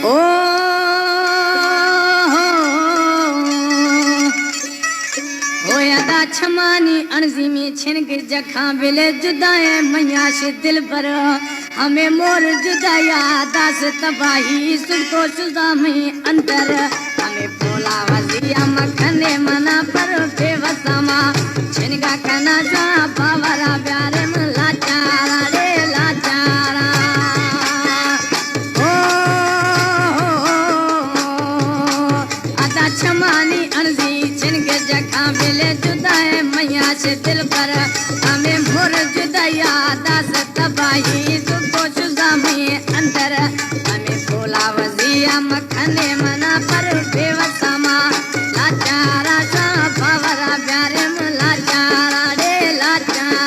ओ होया छमानी अणजी में छिनक जखा बिले जुदाए मैया से दिल पर हमें मोर जुदाया दास तबाही सुको सुदा में अंतर हमें बोला वजिया मखने मना पर बेवसमा छिनका कना जा बावरा प्यारे में लाचारा रे लाचारा छमानी अणजी छिनके जखा बिले जुदाए मैया से दिल पर हमें मोर जुदाया दास तबाही सुको सुदा में अंतर हमें बोला वजिया मखने मना पर बेवसमा लाचारा सा बावरा प्यारे में लाचारा रे लाचारा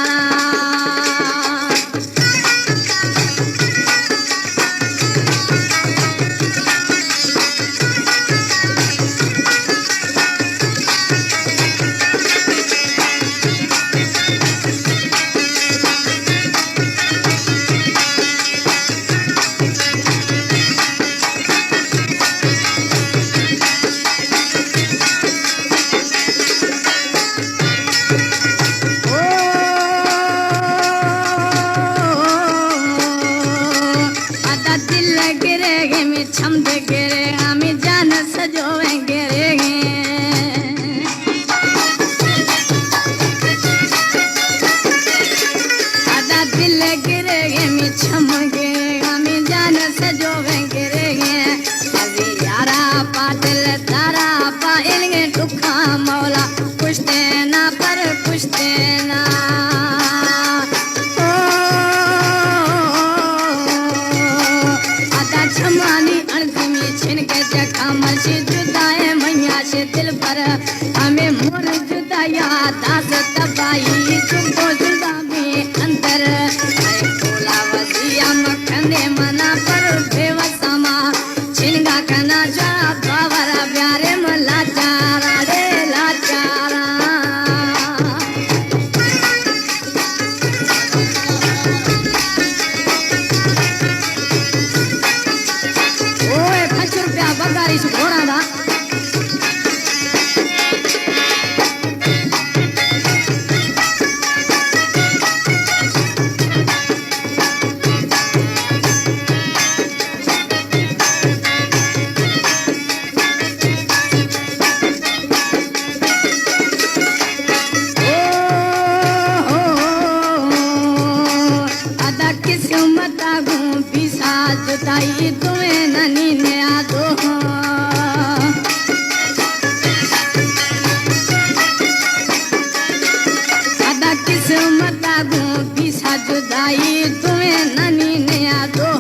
छमद गिरे हमें जान सजोए गिरे आधा दिल गिरे में छम गिरे हमें जान सजोए गिरे अभी यारा पाटिल तारा पाएंगे दुखा मौला कुछ देना पर कुछ देना छमानी अणजी में छिनके जखा मसी जुदाए मैया से दिल पर हमें मोर जुदाया दास तबाही सुको जुदा में अंतर बोला वजिया मखने मना पर बेवसमा छिनका कना जा बावरा प्यारे में लाचारा रे लाचारा बगारी से घोड़ा दा आधा किस्मत आगू पिसा जुदाई तुम्हें ननी ने आदो किस्मत आगू पिसा जुदाई तुम्हें ननी ने आदो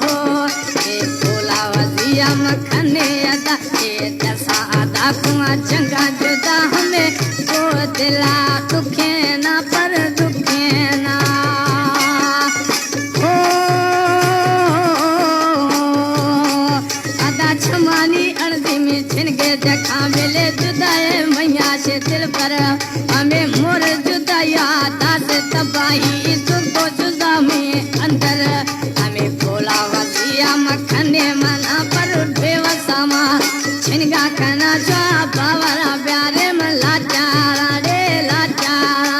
ए बोला वजिया मखने अदा ए दसा अदा कुआ चंगा जुदा हमें को दिला दुखे ना पर दुखे ना हो अदा छमानी अणजी में छिनके जखा मिले जुदाए मैया से दिल पर हमें मोर जुदाया दास तबाही सुको जुदा में अंदर हमें बोला वजिया मखने मना पर बेवसमा छिनका कना जा बावरा प्यारे में लाचारा रे लाचारा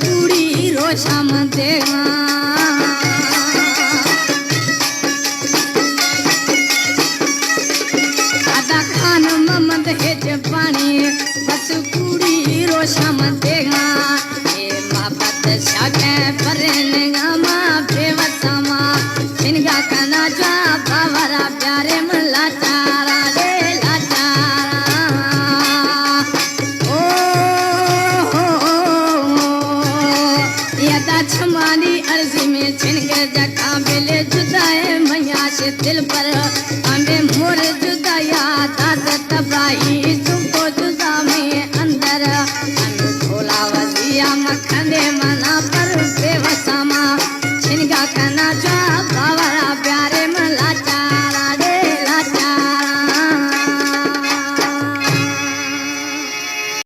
कुड़ी रोशा देगा आधा खान ममद हेज पानी बस कुड़ी रोशा देगा ये माँ बात शाके परेगा माँ बेवसमा छिनका कना जा बावरा प्यारे में लाचारा रे लाचारा में छिन के जखा बेले